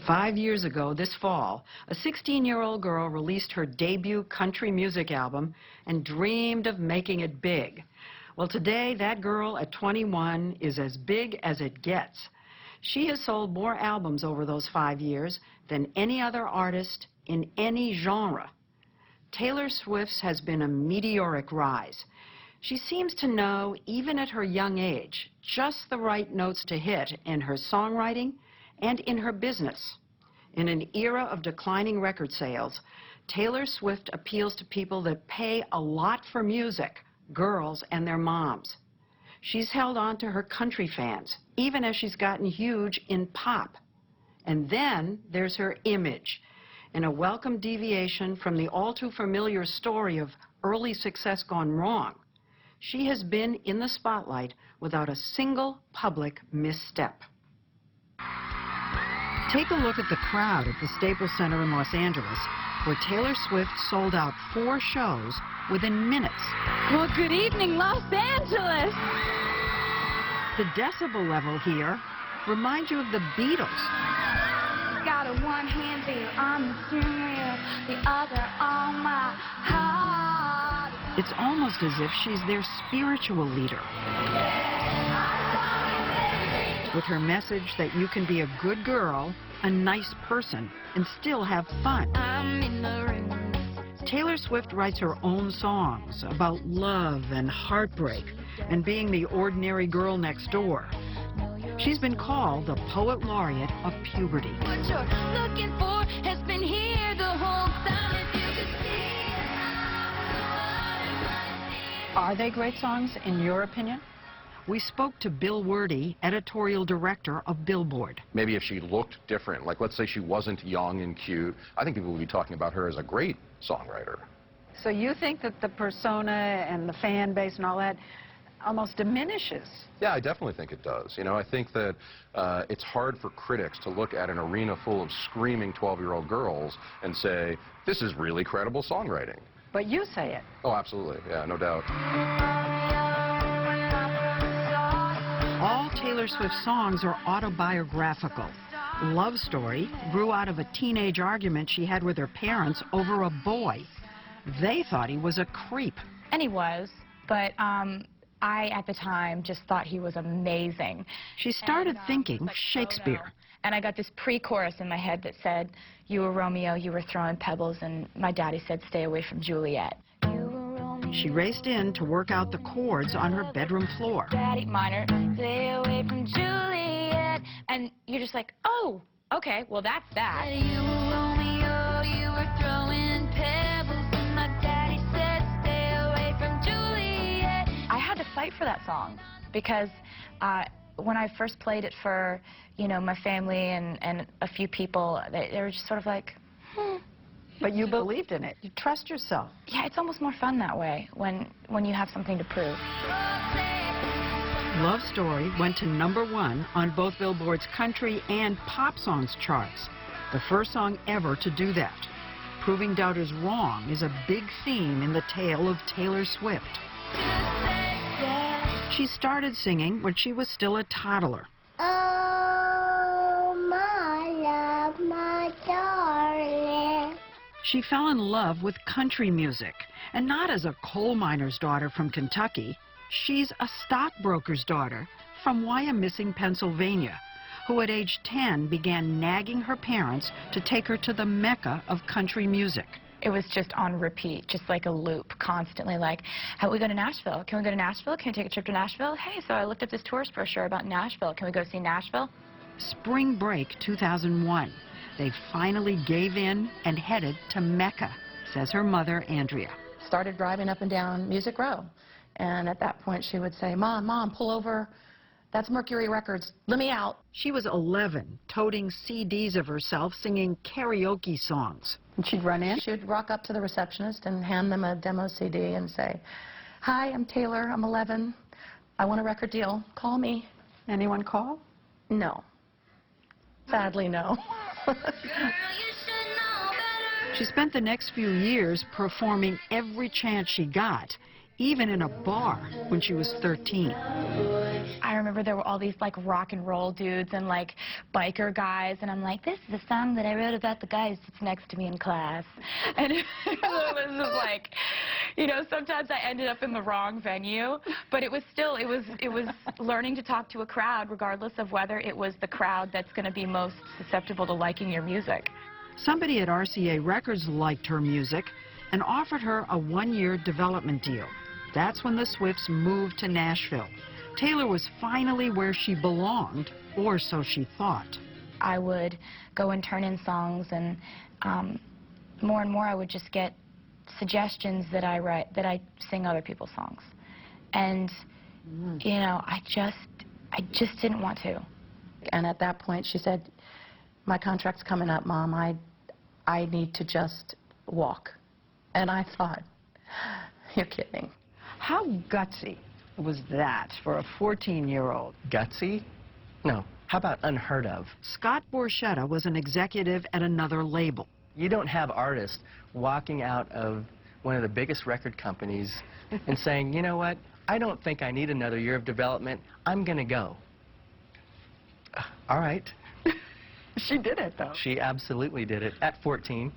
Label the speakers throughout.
Speaker 1: 5 years ago this fall, a 16-year-old girl released her debut country music album and dreamed of making it big. Well, today, that girl at 21 is as big as it gets. She has sold more albums over those 5 years than any other artist in any genre. Taylor Swift's has been a meteoric rise. She seems to know, even at her young age, just the right notes to hit in her songwriting and in her business. In an era of declining record sales, Taylor Swift appeals to people that pay a lot for music, girls and their moms. She's held on to her country fans, even as she's gotten huge in pop. And then there's her image. In a welcome deviation from the all-too-familiar story of early success gone wrong, she has been in the spotlight without a single public misstep. Take a look at the crowd at the Staples Center in Los Angeles, where Taylor Swift sold out 4 shows within minutes.
Speaker 2: Well, good evening, Los Angeles!
Speaker 1: The decibel level here reminds you of the Beatles.
Speaker 2: Got a one-hand beat on the steering wheel, the other on my heart.
Speaker 1: It's almost as if she's their spiritual leader. With her message that you can be a good girl, a nice person, and still have fun.
Speaker 2: I'm in the room.
Speaker 1: Taylor Swift writes her own songs about love and heartbreak and being the ordinary girl next door. She's been called the poet laureate of puberty.
Speaker 2: What you're looking for has been here the whole time. If you could see.
Speaker 1: Are they great songs, in your opinion? We spoke to Bill Werde, editorial director of Billboard.
Speaker 3: Maybe if she looked different, like let's say she wasn't young and cute, I think people would be talking about her as a great songwriter.
Speaker 1: So you think that the persona and the fan base and all that almost diminishes?
Speaker 3: Yeah, I definitely think it does. You know, I think that it's hard for critics to look at an arena full of screaming 12-year-old girls and say, this is really credible songwriting.
Speaker 1: But you say it.
Speaker 3: Oh, absolutely. Yeah, no doubt.
Speaker 1: All Taylor Swift songs are autobiographical. Love Story grew out of a teenage argument she had with her parents over a boy. They thought he was a creep.
Speaker 4: And he was, but I, at the time, just thought he was amazing.
Speaker 1: She started thinking Shakespeare.
Speaker 4: And I got this pre-chorus in my head that said, you were Romeo, you were throwing pebbles, and my daddy said, stay away from Juliet.
Speaker 1: She raced in to work out the chords on her bedroom floor.
Speaker 4: Daddy minor, stay away from Juliet. And you're just like, oh, okay, well, that's that.
Speaker 2: You were Romeo, you were throwing pebbles, and my daddy said, stay away from Juliet.
Speaker 4: I had to fight for that song because when I first played it for, you know, my family and a few people, they were just sort of like,
Speaker 1: But you believed in it. You trust yourself.
Speaker 4: Yeah, it's almost more fun that way when you have something to prove.
Speaker 1: Love Story went to #1 on both Billboard's country and pop songs charts. The first song ever to do that. Proving doubters wrong is a big theme in the tale of Taylor Swift. She started singing when she was still a toddler.
Speaker 5: Oh, my love, my darling.
Speaker 1: She fell in love with country music, and not as a coal miner's daughter from Kentucky. She's a stockbroker's daughter from Wyomissing, Pennsylvania, who at age 10 began nagging her parents to take her to the mecca of country music.
Speaker 4: It was just on repeat, just like a loop, constantly like, how we go to Nashville? Can we go to Nashville? Can we take a trip to Nashville? Hey, so I looked up this tourist brochure about Nashville. Can we go see Nashville?
Speaker 1: Spring break 2001. They finally gave in and headed to Mecca, says her mother, Andrea.
Speaker 6: Started driving up and down Music Row. And at that point, she would say, Mom, pull over. That's Mercury Records. Let me out.
Speaker 1: She was 11, toting CDs of herself singing karaoke songs.
Speaker 6: And she'd run in. She would rock up to the receptionist and hand them a demo CD and say, hi, I'm Taylor. I'm 11. I want a record deal. Call me.
Speaker 1: Anyone call?
Speaker 6: No. Sadly, no.
Speaker 1: She spent the next few years performing every chance she got, even in a bar when she was 13.
Speaker 4: I I remember there were all these like rock and roll dudes and like biker guys, and I'm like, this is a song that I wrote about the guy who sits next to me in class. And it was just like, you know, sometimes I ended up in the wrong venue, but it was still, it was learning to talk to a crowd regardless of whether it was the crowd that's going to be most susceptible to liking your music.
Speaker 1: Somebody at RCA Records liked her music and offered her a one-year development deal. That's when the Swifts moved to Nashville. Taylor was finally where she belonged, or so she thought.
Speaker 4: I would go and turn in songs, and more and more I would just get suggestions that I sing other people's songs. And, you know, I just didn't want to.
Speaker 6: And at that point, she said, my contract's coming up, Mom. I need to just walk. And I thought, you're kidding.
Speaker 1: How gutsy was that for a 14-year-old?
Speaker 7: Gutsy? No. How about unheard of?
Speaker 1: Scott Borchetta was an executive at another label.
Speaker 7: You don't have artists walking out of one of the biggest record companies and saying, you know what, I don't think I need another year of development. I'm going to go. All right.
Speaker 1: She did it, though.
Speaker 7: She absolutely did it at 14.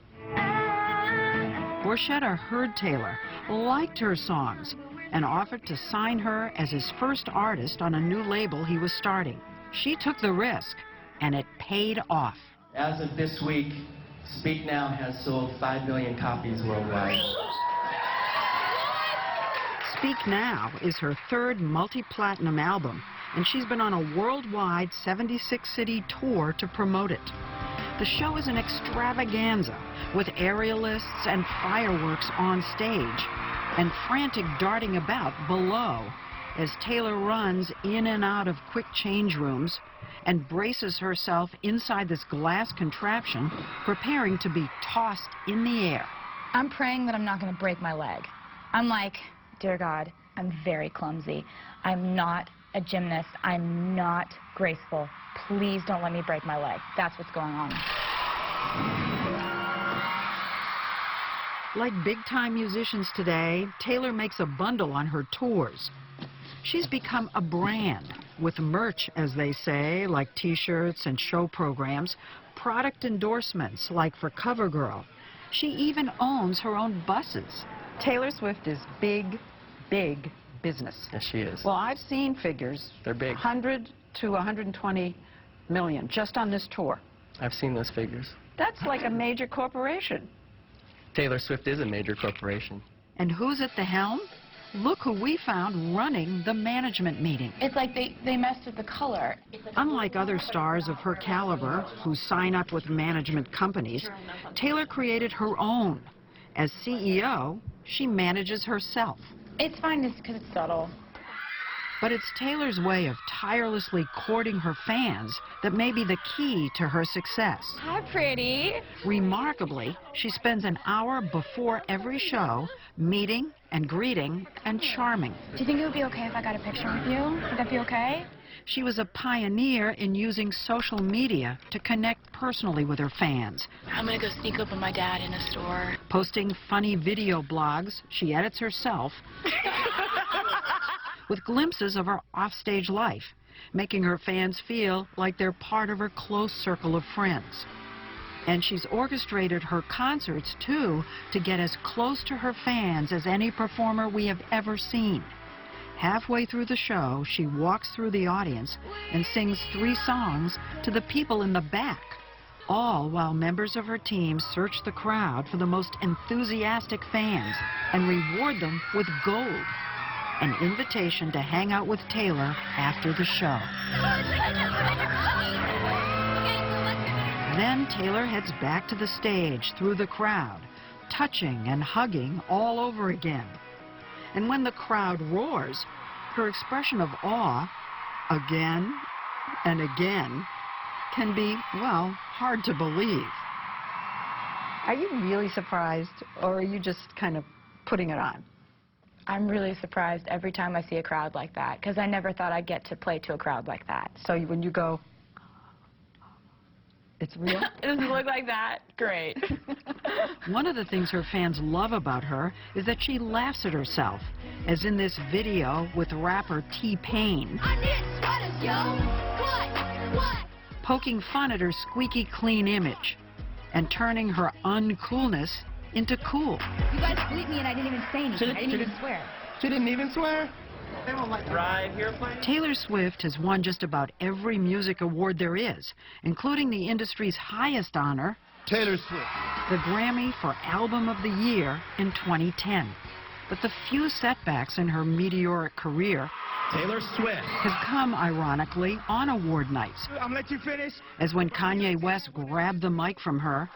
Speaker 1: Borchetta heard Taylor, liked her songs, and offered to sign her as his first artist on a new label he was starting. She took the risk, and it paid off.
Speaker 7: As of this week, Speak Now has sold 5 million copies worldwide.
Speaker 1: Speak Now is her third multi-platinum album, and she's been on a worldwide 76-city tour to promote it. The show is an extravaganza with aerialists and fireworks on stage and frantic darting about below as Taylor runs in and out of quick change rooms and braces herself inside this glass contraption, preparing to be tossed in the air.
Speaker 4: I'm praying that I'm not going to break my leg. I'm like, dear God, I'm very clumsy. I'm not a gymnast. I'm not graceful. Please don't let me break my leg. That's what's going on.
Speaker 1: Like big-time musicians today, Taylor makes a bundle on her tours. She's become a brand with merch, as they say, like T-shirts and show programs, product endorsements like for CoverGirl. She even owns her own buses. Taylor Swift is big, big business.
Speaker 7: Yes, she is.
Speaker 1: Well, I've seen figures.
Speaker 7: They're big.
Speaker 1: 100 to 120 million just on this tour.
Speaker 7: I've seen those figures.
Speaker 1: That's like a major corporation.
Speaker 7: Taylor Swift is a major corporation.
Speaker 1: And who's at the helm? Look who we found running the management meeting.
Speaker 4: It's like they messed with the color.
Speaker 1: Unlike other stars of her caliber who sign up with management companies, Taylor created her own. As CEO, she manages herself.
Speaker 4: It's fine just because it's subtle.
Speaker 1: But it's Taylor's way of tirelessly courting her fans that may be the key to her success.
Speaker 4: Hi, pretty.
Speaker 1: Remarkably, she spends an hour before every show meeting and greeting and charming.
Speaker 4: Do you think it would be okay if I got a picture with you? Would that be okay?
Speaker 1: She was a pioneer in using social media to connect personally with her fans.
Speaker 4: I'm going to go sneak up on my dad in a store.
Speaker 1: Posting funny video blogs she edits herself with glimpses of her offstage life, making her fans feel like they're part of her close circle of friends. And she's orchestrated her concerts, too, to get as close to her fans as any performer we have ever seen. Halfway through the show, she walks through the audience and sings 3 songs to the people in the back, all while members of her team search the crowd for the most enthusiastic fans and reward them with gold, an invitation to hang out with Taylor after the show. Then Taylor heads back to the stage through the crowd, touching and hugging all over again. And when the crowd roars, her expression of awe, again and again, can be, well, hard to believe. Are you really surprised, or are you just kind of putting it on?
Speaker 4: I'm really surprised every time I see a crowd like that, because I never thought I'd get to play to a crowd like that.
Speaker 1: So when you go, it's real?
Speaker 4: Does it look like that? Great.
Speaker 1: One of the things her fans love about her is that she laughs at herself, as in this video with rapper T-Pain.
Speaker 2: I need artist, yo. What?
Speaker 1: Poking fun at her squeaky clean image and turning her uncoolness into cool.
Speaker 2: You guys bleeped me and I didn't even say anything. I didn't even swear.
Speaker 7: She didn't even swear. Right here, please.
Speaker 1: Taylor Swift has won just about every music award there is, including the industry's highest honor,
Speaker 8: Taylor Swift.
Speaker 1: the Grammy for Album of the Year in 2010. But the few setbacks in her meteoric career
Speaker 8: Taylor Swift.
Speaker 1: have come, ironically, on award nights,
Speaker 8: I'm gonna let you finish.
Speaker 1: as when Kanye West grabbed the mic from her,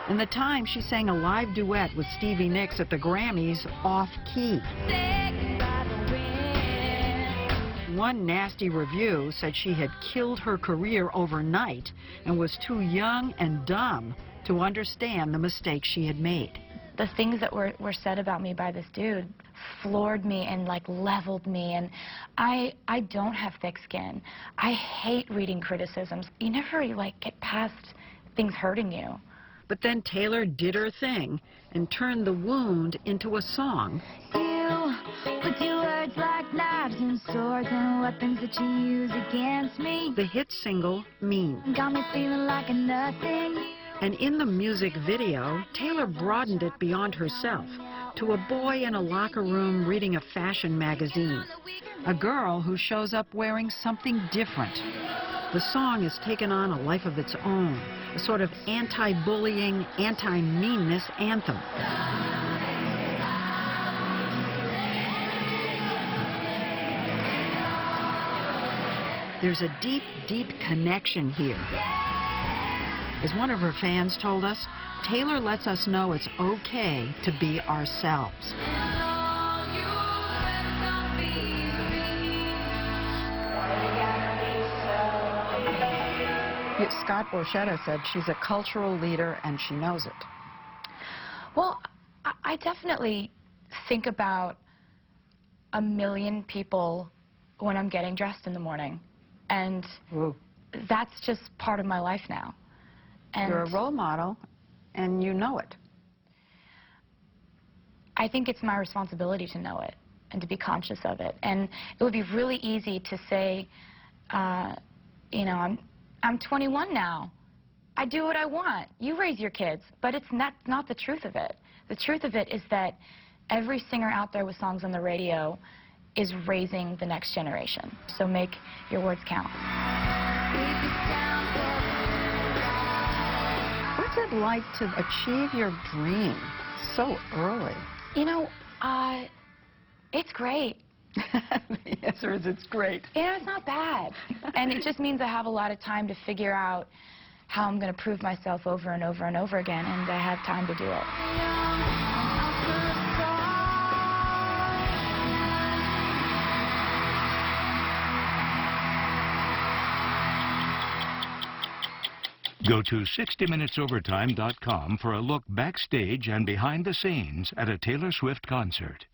Speaker 1: and the time she sang a live duet with Stevie Nicks at the Grammys off-key. One nasty review said she had killed her career overnight and was too young and dumb to understand the mistake she had made.
Speaker 4: The things that were said about me by this dude floored me and like leveled me, and I don't have thick skin. I hate reading criticisms. You never like get past things hurting you.
Speaker 1: But then Taylor did her thing and turned the wound into a song.
Speaker 2: You with your words like knives and swords and weapons that you use against me.
Speaker 1: The hit single, Mean.
Speaker 2: Got me feeling like a nothing.
Speaker 1: And in the music video, Taylor broadened it beyond herself to a boy in a locker room reading a fashion magazine. A girl who shows up wearing something different. The song has taken on a life of its own, a sort of anti-bullying, anti-meanness anthem. There's a deep, deep connection here. As one of her fans told us, Taylor lets us know it's okay to be ourselves. Scott Borchetta said she's a cultural leader and she knows it.
Speaker 4: Well, I definitely think about a million people when I'm getting dressed in the morning. And
Speaker 1: Ooh.
Speaker 4: that's just part of my life now. And
Speaker 1: You're a role model and you know it.
Speaker 4: I think it's my responsibility to know it and to be conscious of it. And it would be really easy to say, you know, I'm 21 now. I do what I want. You raise your kids. But it's not the truth of it. The truth of it is that every singer out there with songs on the radio is raising the next generation. So make your words count.
Speaker 1: What's it like to achieve your dream so early?
Speaker 4: You know, it's great.
Speaker 1: The answer is it's great.
Speaker 4: You know, it's not bad. And it just means I have a lot of time to figure out how I'm going to prove myself over and over and over again, and I have time to do it.
Speaker 9: Go to 60minutesovertime.com for a look backstage and behind the scenes at a Taylor Swift concert.